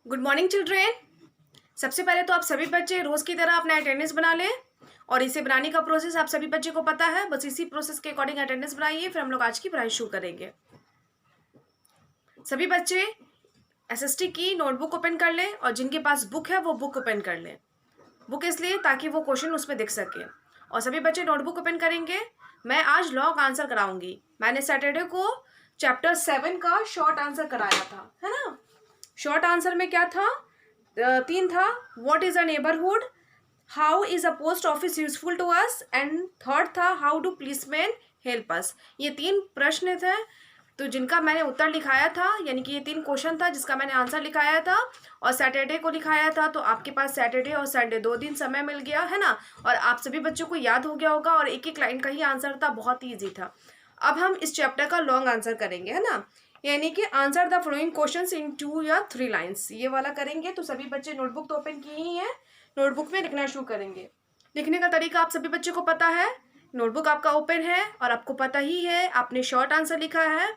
Good morning children. सबसे पहले तो आप सभी बच्चे रोज की तरह अपना अटेंडेंस बना लें और इसे बनाने का प्रोसेस आप सभी बच्चे को पता है। बस इसी प्रोसेस के अकॉर्डिंग अटेंडेंस बनाइए, फिर हम लोग आज की पढ़ाई शुरू करेंगे। सभी बच्चे एसएसटी की नोटबुक ओपन कर लें और जिनके पास बुक है वो बुक ओपन कर लें। बुक इसलिए ताकि वो क्वेश्चन उसमें दिख सके। और सभी बच्चे नोटबुक ओपन करेंगे। मैं आज लॉन्ग आंसर कराऊंगी। मैंने सैटरडे को चैप्टर 7 का शॉर्ट आंसर कराया था, है ना। शॉर्ट आंसर में क्या था? 3 था। What is a neighbourhood, how is a post office useful to us, and third था how do policeman help us. ये 3 प्रश्न थे तो जिनका मैंने उत्तर लिखाया था, यानी कि ये 3 क्वेश्चन था जिसका मैंने आंसर लिखाया था और सैटरडे को लिखाया था। तो आपके पास सैटरडे और संडे 2 दिन समय मिल गया, है ना। और आप सभी बच्चों को याद हो गया होगा और एक एक लाइन का ही आंसर था, बहुत ईजी था। अब हम इस चैप्टर का लॉन्ग आंसर करेंगे, है ना। यानी कि answer the following questions in 2 या 3 लाइंस, ये वाला करेंगे। तो सभी बच्चे नोटबुक तो ओपन किए ही है, नोटबुक में लिखना शुरू करेंगे। लिखने का तरीका आप सभी बच्चों को पता है। नोटबुक आपका ओपन है और आपको पता ही है, आपने शॉर्ट आंसर लिखा है।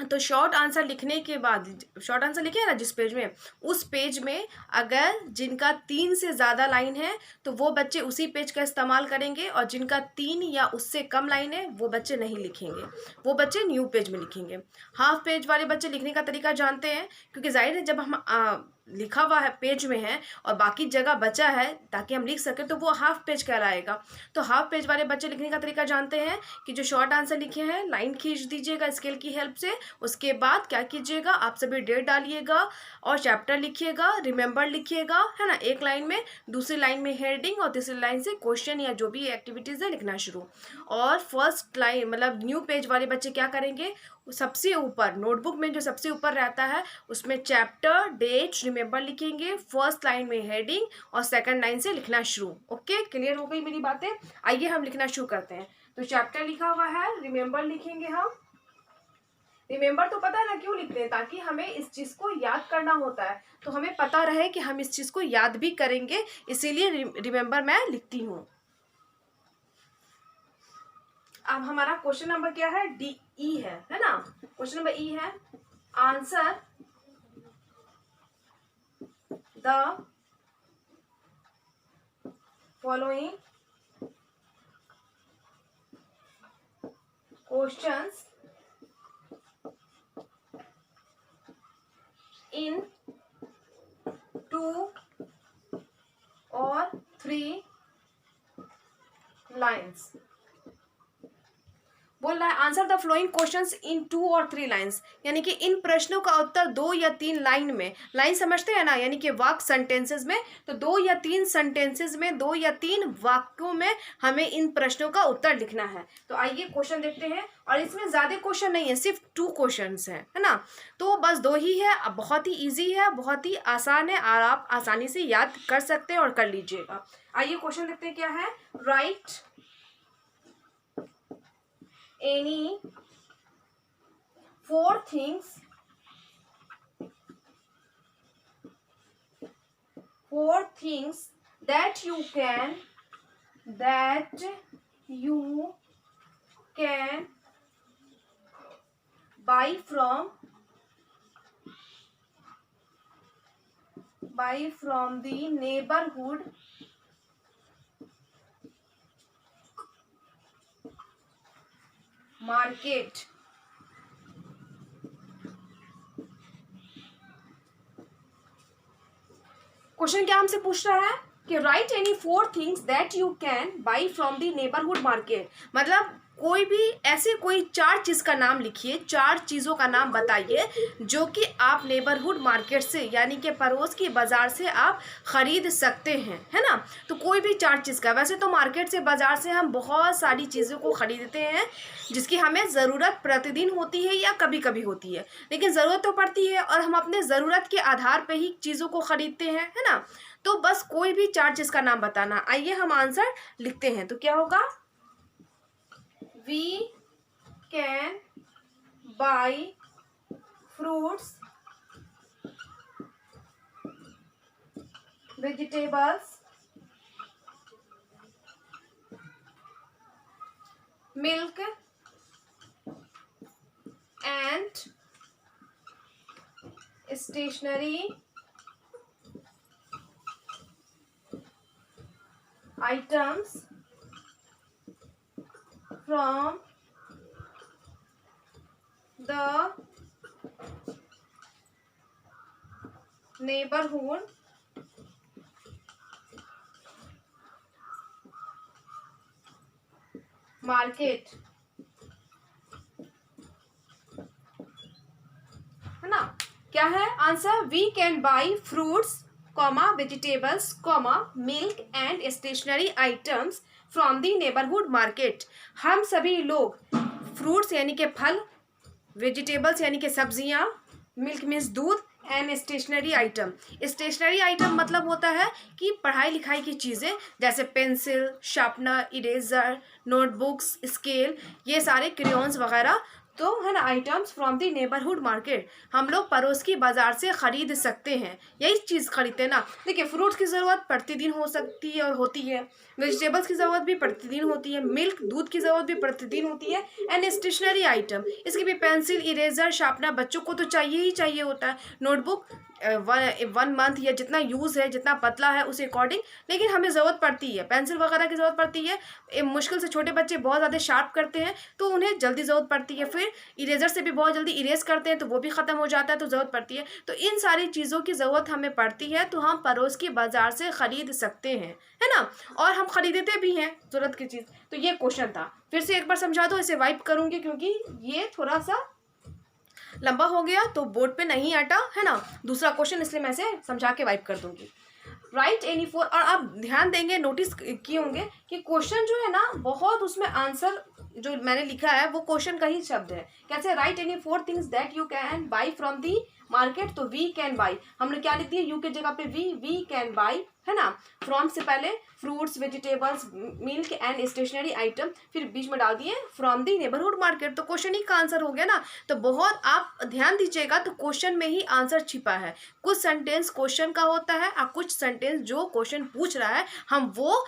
तो शॉर्ट आंसर लिखने के बाद, शॉर्ट आंसर लिखे है ना जिस पेज में, उस पेज में अगर जिनका 3 से ज़्यादा लाइन है तो वो बच्चे उसी पेज का इस्तेमाल करेंगे, और जिनका 3 या उससे कम लाइन है वो बच्चे नहीं लिखेंगे, वो बच्चे न्यू पेज में लिखेंगे। हाफ पेज वाले बच्चे लिखने का तरीका जानते हैं, क्योंकि जाहिर है जब हम लिखा हुआ है पेज में है और बाकी जगह बचा है ताकि हम लिख सकें, तो वो हाफ पेज कहलाएगा। तो हाफ पेज वाले बच्चे लिखने का तरीका जानते हैं कि जो शॉर्ट आंसर लिखे हैं लाइन खींच दीजिएगा स्केल की हेल्प से। उसके बाद क्या कीजिएगा, आप सभी डेट डालिएगा और चैप्टर लिखिएगा, रिमेंबर लिखिएगा, है ना, एक लाइन में। दूसरी लाइन में हेडिंग और तीसरी लाइन से क्वेश्चन या जो भी एक्टिविटीज़ है लिखना शुरू। और फर्स्ट लाइन मतलब न्यू पेज वाले बच्चे क्या करेंगे, सबसे ऊपर नोटबुक में जो सबसे ऊपर रहता है उसमें चैप्टर, डेट, रिमेंबर लिखेंगे, फर्स्ट लाइन में हेडिंग और सेकंड लाइन से लिखना शुरू। ओके, क्लियर हो गई मेरी बातें? आइए हम लिखना शुरू करते हैं। तो चैप्टर लिखा हुआ है, रिमेंबर लिखेंगे हम। रिमेंबर तो पता है ना क्यों लिखते हैं, ताकि हमें इस चीज को याद करना होता है, तो हमें पता रहे कि हम इस चीज को याद भी करेंगे, इसीलिए रिमेंबर मैं लिखती हूँ। अब हमारा क्वेश्चन नंबर क्या है, डी ई है ना। क्वेश्चन नंबर ई है, answer the following questions in 2 और 3 लाइन्स। बोल रहा है answer the flowing questions in 2 और 3 लाइन्स, यानी कि इन प्रश्नों का उत्तर 2 या 3 लाइन में। लाइन समझते हैं ना, यानी कि वाक्य, सेंटेंसेस में। तो 2 या 3 सेंटेंसेस में, 2 या 3 वाक्यों में हमें इन प्रश्नों का उत्तर लिखना है। तो आइए क्वेश्चन देखते हैं। और इसमें ज्यादा क्वेश्चन नहीं है, सिर्फ 2 क्वेश्चन है ना। तो बस 2 ही है। अब बहुत ही ईजी है, बहुत ही आसान है और आप आसानी से याद कर सकते हैं और कर लीजिएगा। आइए क्वेश्चन देखते हैं क्या है। Right any 4 things that you can buy from the neighborhood market। Question क्या हमसे पूछ रहा है कि right any 4 things that you can buy from the neighbourhood market. मतलब कोई भी ऐसे कोई 4 चीज का नाम लिखिए, 4 चीजों का नाम बताइए जो कि आप नेबरहुड मार्केट से, यानी कि पड़ोस की बाजार से आप खरीद सकते हैं, है ना। तो कोई भी 4 चीज का, वैसे तो मार्केट से, बाजार से हम बहुत सारी चीज़ों को खरीदते हैं जिसकी हमें ज़रूरत प्रतिदिन होती है या कभी कभी होती है, लेकिन ज़रूरत तो पड़ती है और हम अपने ज़रूरत के आधार पर ही चीज़ों को खरीदते हैं, है ना। तो बस कोई भी 4 चीज़ का नाम बताना। आइए हम आंसर लिखते हैं। तो क्या होगा, we can buy fruits, vegetables, milk and stationery items from the neighborhood market, है ना। क्या है answer? We can buy fruits comma vegetables comma milk and stationery items from the neighbourhood market. हम सभी लोग फ्रूट्स यानी कि फल, वेजिटेबल्स यानी कि सब्जियां, मिल्क मीन्स दूध, and stationery item. Stationery item मतलब होता है कि पढ़ाई लिखाई की चीज़ें, जैसे pencil, sharpener, eraser, notebooks, scale, ये सारे क्रेयॉन्स वगैरह, तो है ना, items from the neighbourhood market हम लोग पड़ोस की बाजार से ख़रीद सकते हैं, यही चीज़ खरीदते हैं ना। देखिए, फ्रूट्स की ज़रूरत प्रतिदिन हो सकती है और होती है, वेजिटेबल्स की ज़रूरत भी प्रतिदिन होती है, मिल्क दूध की ज़रूरत भी प्रतिदिन होती है, एंड स्टेशनरी आइटम इसकी भी पेंसिल, इरेजर, शार्पनर बच्चों को तो चाहिए ही चाहिए होता है, नोटबुक 1 मंथ या जितना यूज़ है, जितना पतला है उस अकॉर्डिंग, लेकिन हमें ज़रूरत पड़ती है, पेंसिल वगैरह की ज़रूरत पड़ती है। मुश्किल से छोटे बच्चे बहुत ज़्यादा शार्प करते हैं तो उन्हें जल्दी ज़रूरत पड़ती है, फिर इरेजर से भी बहुत जल्दी इरेज करते हैं तो वो भी ख़त्म हो जाता है, तो ज़रूरत पड़ती है। तो इन सारी चीज़ों की ज़रूरत हमें पड़ती है तो हम पड़ोस की बाज़ार से ख़रीद सकते हैं, है ना, और हम ख़रीदते भी हैं ज़रूरत की चीज़। तो ये क्वेश्चन था, फिर से एक बार समझा दो, इसे वाइप करूँगी क्योंकि ये थोड़ा सा लंबा हो गया तो बोर्ड पे नहीं अटा, है ना, दूसरा क्वेश्चन, इसलिए मैं इसे समझा के वाइप कर दूंगी। राइट एनी फोर, और आप ध्यान देंगे, नोटिस किए होंगे कि क्वेश्चन जो है ना, बहुत उसमें आंसर जो मैंने लिखा है वो क्वेश्चन का ही शब्द है। कैसे? Right any 4 things that you can buy from the market, तो वी कैन बाई हमने क्या लिख दिया, यू के जगह पे वी कैन बाई, है ना। फ्रॉम से पहले fruits, vegetables, milk and stationery item, फिर बीच में डाल दिए फ्रॉम दी नेबरहुड मार्केट, तो क्वेश्चन ही का आंसर हो गया ना। तो बहुत आप ध्यान दीजिएगा, तो क्वेश्चन में ही आंसर छिपा है। कुछ सेंटेंस क्वेश्चन का होता है और कुछ सेंटेंस जो क्वेश्चन पूछ रहा है हम वो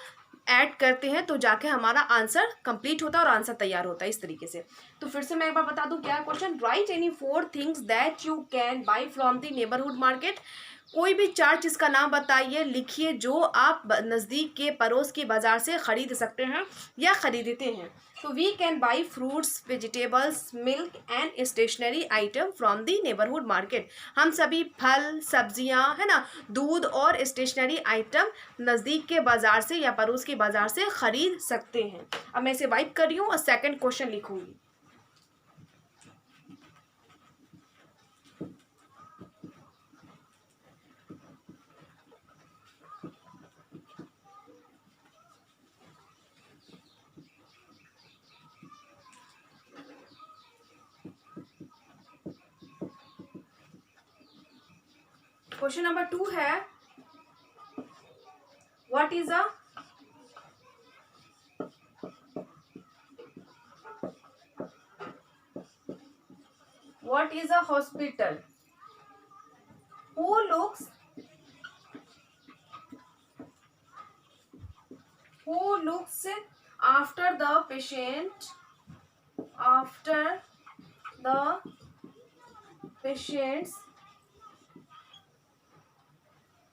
ऐड करते हैं, तो जाके हमारा आंसर कंप्लीट होता है और आंसर तैयार होता है इस तरीके से। तो फिर से मैं एक बार बता दूं क्या question, right any 4 things that you can buy from the neighbourhood market. कोई भी 4 चीज़ का नाम बताइए, लिखिए जो आप नज़दीक के पड़ोस की बाज़ार से ख़रीद सकते हैं या ख़रीदते हैं। तो we can buy fruits, vegetables, milk and stationery item from the neighbourhood market. हम सभी फल, सब्जियां, है ना, दूध और स्टेशनरी आइटम नज़दीक के बाज़ार से या पड़ोस की बाज़ार से ख़रीद सकते हैं। अब मैं इसे वाइप कर रही हूँ और सेकंड क्वेश्चन लिखूंगी। क्वेश्चन नंबर 2 है, what is a hospital who looks after the patient patients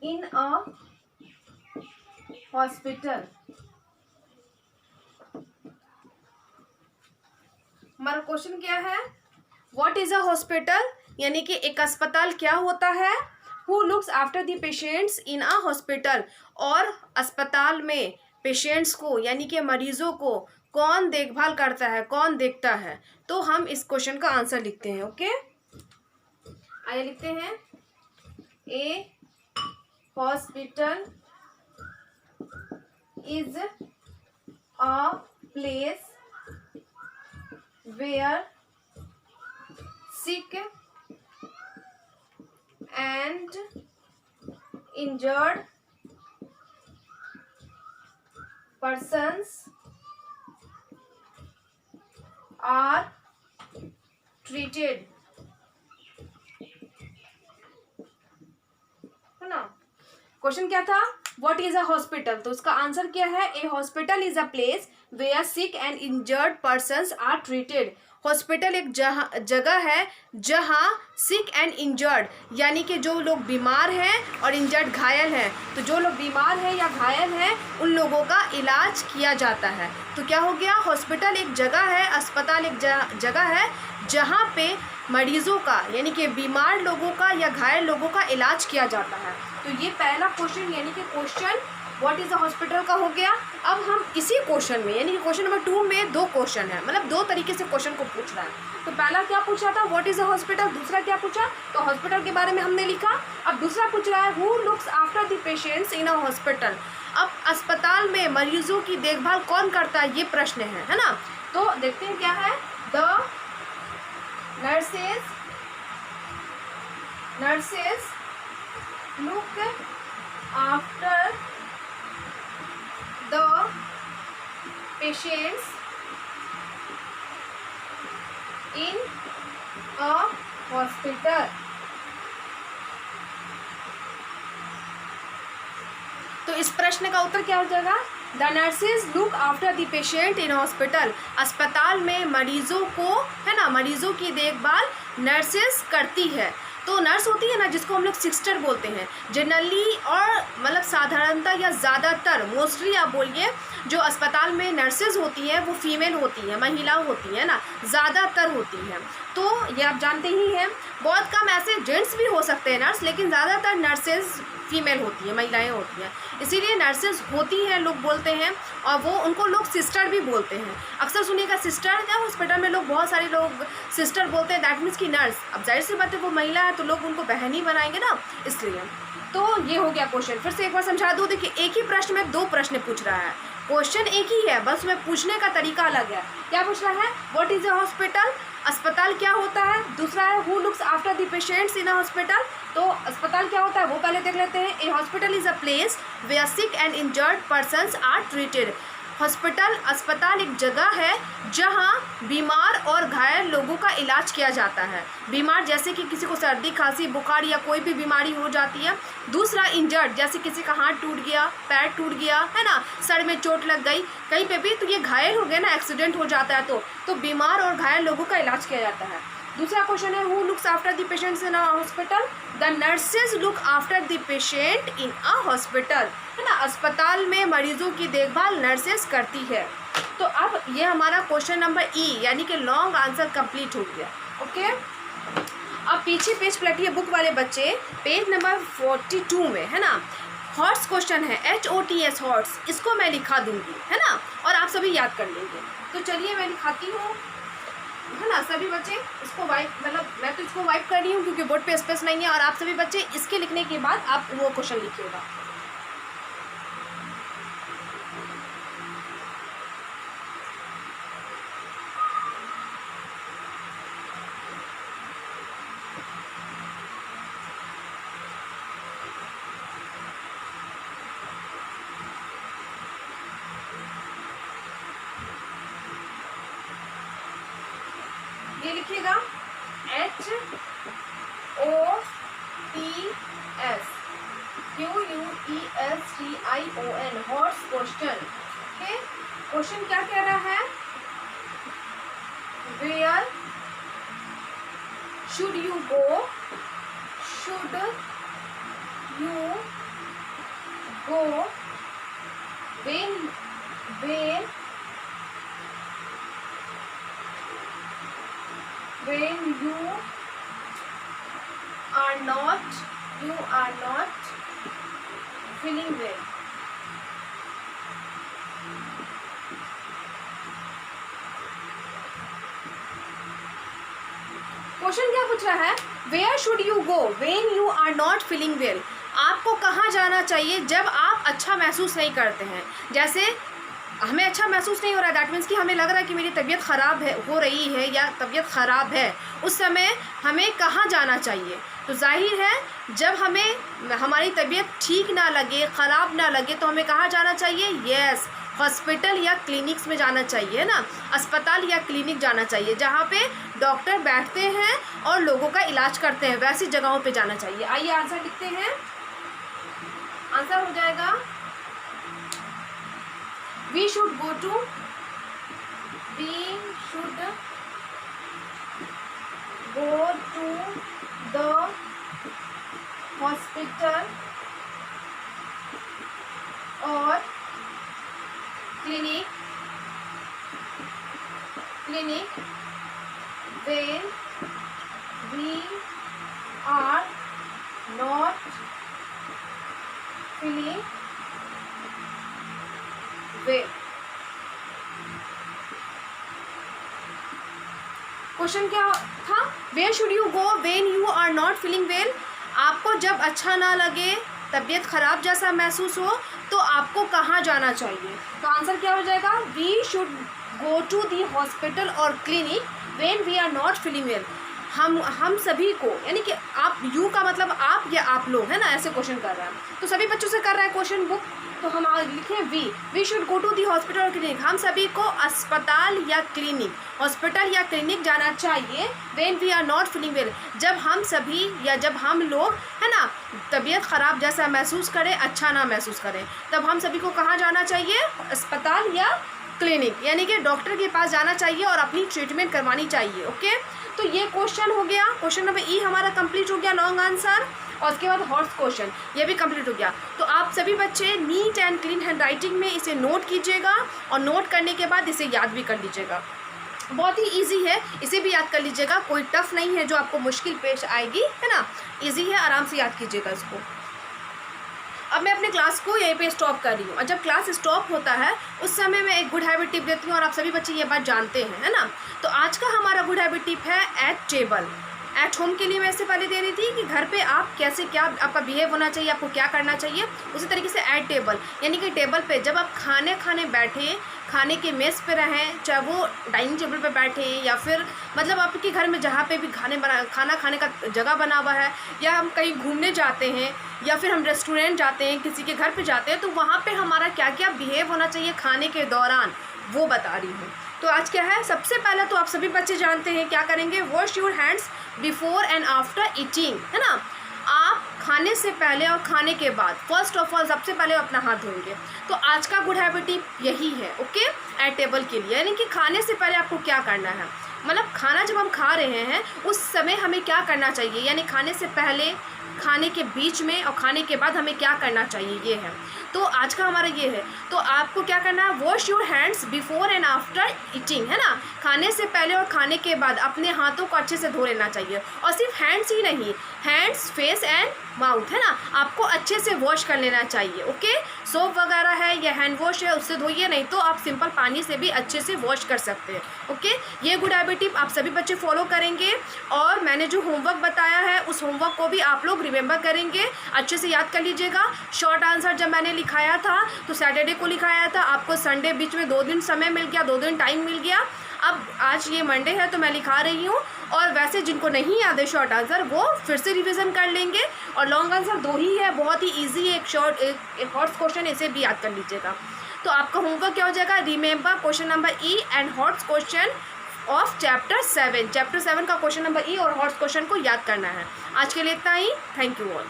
in a hospital। हमारा क्वेश्चन क्या है, व्हाट इज अ हॉस्पिटल, यानी कि एक अस्पताल क्या होता है। Who looks after the patients in a hospital, और अस्पताल में पेशेंट्स को यानी कि मरीजों को कौन देखभाल करता है, कौन देखता है। तो हम इस क्वेश्चन का आंसर लिखते हैं। ओके, आइए लिखते हैं, a hospital is a place where sick and injured persons are treated, है ना। क्वेश्चन क्या था, व्हाट इज अ हॉस्पिटल, तो उसका आंसर क्या है, a hospital is a place where sick and injured persons are treated. Hospital एक जगह है जहाँ सिक एंड इंजर्ड, यानी कि जो लोग बीमार हैं और इंजर्ड घायल हैं, तो जो लोग बीमार हैं या घायल हैं उन लोगों का इलाज किया जाता है। तो क्या हो गया, हॉस्पिटल एक जगह है, अस्पताल एक जगह है जहाँ पे मरीज़ों का यानी कि बीमार लोगों का या घायल लोगों का इलाज किया जाता है। तो ये पहला क्वेश्चन यानी कि question what is the hospital का हो गया। अब हम इसी क्वेश्चन में यानी कि क्वेश्चन नंबर 2 में 2 क्वेश्चन है, मतलब 2 तरीके से क्वेश्चन को पूछ रहा है। तो पहला क्या पूछा था, व्हाट इज़ द हॉस्पिटल, दूसरा क्या पूछा, तो हॉस्पिटल के बारे में हमने लिखा। अब दूसरा पूछ रहा है who looks after the patients in a hospital. अब अस्पताल में मरीजों की देखभाल कौन करता है, ये प्रश्न है ना। तो देखते हैं क्या है, the nurses look after the patients in a hospital। तो इस प्रश्न का उत्तर क्या हो जाएगा, the nurses look after the patient in hospital. अस्पताल में मरीजों को है ना, मरीजों की देखभाल नर्सेज करती है। तो नर्स होती है ना, जिसको हम लोग सिस्टर बोलते हैं जनरली, और मतलब साधारणतः या ज़्यादातर मोस्टली आप बोलिए जो अस्पताल में नर्सेज होती हैं वो फीमेल होती हैं, महिला होती हैं ना, ज़्यादातर होती हैं। तो ये आप जानते ही हैं, बहुत कम ऐसे जेंट्स भी हो सकते हैं नर्स, लेकिन ज़्यादातर नर्सेज फीमेल होती हैं, महिलाएं होती हैं, इसीलिए नर्सेज होती हैं लोग बोलते हैं। और वो उनको लोग सिस्टर भी बोलते हैं। अक्सर सुनिएगा सिस्टर, या हॉस्पिटल में लोग बहुत सारे लोग सिस्टर बोलते हैं, दैट मीन्स की नर्स। अब जाहिर सी बात है वो महिला है तो लोग उनको बहन ही बनाएंगे ना, इसलिए। तो ये हो गया क्वेश्चन। फिर से एक बार समझा दूँ, देखिए एक ही प्रश्न में 2 प्रश्न पूछ रहा है, क्वेश्चन एक ही है, बस में पूछने का तरीका अलग है। क्या पूछ रहा है, व्हाट इज़ अ हॉस्पिटल, अस्पताल क्या होता है। दूसरा है who looks after the patients in a hospital. तो अस्पताल क्या होता है वो पहले देख लेते हैं। A hospital is a place where sick and injured persons are treated. Hospital अस्पताल एक जगह है जहाँ बीमार और घायल लोगों का इलाज किया जाता है। बीमार जैसे कि किसी को सर्दी खांसी बुखार या कोई भी बीमारी हो जाती है। दूसरा इंजर्ड, जैसे किसी का हाथ टूट गया, पैर टूट गया है ना, सर में चोट लग गई कहीं पे भी, तो ये घायल हो गए ना, एक्सीडेंट हो जाता है तो बीमार और घायल लोगों का इलाज किया जाता है। दूसरा क्वेश्चन है who looks after the patients in a hospital. The nurses look after the patient in a hospital, है ना, अस्पताल में मरीजों की देखभाल नर्सेज करती है। तो अब ये हमारा क्वेश्चन नंबर ई यानी कि लॉन्ग आंसर कंप्लीट हो गया। ओके, अब पीछे पेज पलटिए बुक वाले बच्चे, पेज नंबर 42 में, है ना। हॉर्स क्वेश्चन है, HOTS हॉर्स, इसको मैं लिखा दूंगी, है ना, और आप सभी याद कर लेंगे। तो चलिए मैं लिखाती हूँ, है ना। सभी बच्चे इसको वाइप, मतलब मैं तो इसको वाइप कर रही हूँ क्योंकि बोर्ड पे स्पेस नहीं है, और आप सभी बच्चे इसके लिखने के बाद आप वो क्वेश्चन लिखिएगा। ये लिखिएगा HOTSQUESTION horse question. Okay, question क्या कह रहा है, where should you go, should you go when you are not feeling well। Question क्या पूछ रहा है, where should you go when you are not feeling well. आपको कहाँ जाना चाहिए जब आप अच्छा महसूस नहीं करते हैं। जैसे हमें अच्छा महसूस नहीं हो रहा है, दैट मीन्स कि हमें लग रहा है कि मेरी तबीयत ख़राब है, हो रही है या तबीयत ख़राब है, उस समय हमें कहाँ जाना चाहिए। तो जाहिर है जब हमें हमारी तबीयत ठीक ना लगे, ख़राब ना लगे, तो हमें कहाँ जाना चाहिए, यस, हॉस्पिटल या क्लिनिक्स में जाना चाहिए ना, अस्पताल या क्लिनिक जाना चाहिए जहाँ पे डॉक्टर बैठते हैं और लोगों का इलाज करते हैं, वैसी जगहों पे जाना चाहिए। आइए आंसर लिखते हैं, आंसर हो जाएगा we should go to the hospital or clinic when we are not feeling well. Question क्या था? Where should you go when you are not feeling well? आपको जब अच्छा ना लगे, तबीयत खराब जैसा महसूस हो, तो आपको कहाँ जाना चाहिए? तो आंसर क्या हो जाएगा? We should go to the hospital और clinic when we are not feeling well. हम सभी को, यानी कि आप, यू का मतलब आप या आप लोग, है ना, ऐसे क्वेश्चन कर रहा है, तो सभी बच्चों से कर रहा है क्वेश्चन बुक, तो हम लिखें we should go to the hospital और क्लिनिक। हम सभी को अस्पताल या क्लिनिक, हॉस्पिटल या क्लिनिक जाना चाहिए when we are not feeling well, जब हम सभी या जब हम लोग, है ना, तबीयत ख़राब जैसा महसूस करें, अच्छा ना महसूस करें, तब हम सभी को कहाँ जाना चाहिए? अस्पताल या क्लिनिक, यानी कि डॉक्टर के पास जाना चाहिए और अपनी ट्रीटमेंट करवानी चाहिए। ओके, तो ये क्वेश्चन हो गया, क्वेश्चन नंबर ई हमारा कंप्लीट हो गया, लॉन्ग आंसर, और उसके बाद हॉर्स क्वेश्चन ये भी कंप्लीट हो गया। तो आप सभी बच्चे neat and clean hand writing में इसे नोट कीजिएगा और नोट करने के बाद इसे याद भी कर लीजिएगा। बहुत ही इजी है, इसे भी याद कर लीजिएगा, कोई टफ नहीं है जो आपको मुश्किल पेश आएगी, है ना, इजी है, आराम से याद कीजिएगा इसको। अब मैं अपने क्लास को यहीं पे स्टॉप कर रही हूँ, और जब क्लास स्टॉप होता है उस समय मैं एक गुड हैबिट टिप देती हूँ, और आप सभी बच्चे ये बात जानते हैं, है ना। तो आज का हमारा गुड हैबिट टिप है एट टेबल। एट होम के लिए मैं इससे पहले दे रही थी कि घर पे आप कैसे, क्या आपका बिहेव होना चाहिए, आपको क्या करना चाहिए, उसी तरीके से एट टेबल, यानी कि टेबल पे जब आप खाने बैठे, खाने के मेस पे रहें, चाहे वो डाइनिंग टेबल पे बैठे या फिर मतलब आपके घर में जहाँ पे भी खाना खाने का जगह बना हुआ है, या हम कहीं घूमने जाते हैं या फिर हम रेस्टोरेंट जाते हैं, किसी के घर पे जाते हैं, तो वहाँ पे हमारा क्या क्या बिहेव होना चाहिए खाने के दौरान, वो बता रही हूँ। तो आज क्या है, सबसे पहले तो आप सभी बच्चे जानते हैं क्या करेंगे, wash your hands before and after eating, है ना। आप खाने से पहले और खाने के बाद फर्स्ट ऑफ ऑल सबसे पहले अपना हाथ धोएंगे। तो आज का गुड हैबिट यही है, ओके, एट टेबल के लिए, यानी कि खाने से पहले आपको क्या करना है, मतलब खाना जब हम खा रहे हैं उस समय हमें क्या करना चाहिए, यानी खाने से पहले, खाने के बीच में और खाने के बाद हमें क्या करना चाहिए, ये है। तो आज का हमारा ये है, तो आपको क्या करना है, wash your hands before and after eating, है ना, खाने से पहले और खाने के बाद अपने हाथों को अच्छे से धो लेना चाहिए, और सिर्फ हैंड्स ही नहीं, हैंड्स, फेस एंड माउथ, है ना, आपको अच्छे से वॉश कर लेना चाहिए। ओके, सोप वगैरह है या हैंड वॉश है उससे धोइए, नहीं तो आप सिंपल पानी से भी अच्छे से वॉश कर सकते हैं। ओके, ये गुड हैबिट टिप आप सभी बच्चे फॉलो करेंगे, और मैंने जो होमवर्क बताया है उस होमवर्क को भी आप लोग रिमेंबर करेंगे, अच्छे से याद कर लीजिएगा। शॉर्ट आंसर जब मैंने लिखाया था तो सैटरडे को लिखाया था, आपको संडे बीच में 2 दिन समय मिल गया, 2 दिन टाइम मिल गया। अब आज ये मंडे है तो मैं लिखा रही हूँ, और वैसे जिनको नहीं याद है शॉर्ट आंसर वो फिर से रिवीजन कर लेंगे, और लॉन्ग आंसर 2 ही है, बहुत ही इजी है, एक हॉट्स क्वेश्चन, इसे भी याद कर लीजिएगा। तो आपका होमवर्क क्या हो जाएगा, remember question number E and hots question of chapter 7 का क्वेश्चन नंबर ई और हॉट्स क्वेश्चन को याद करना है। आज के लिए इतना ही, थैंक यू ऑल।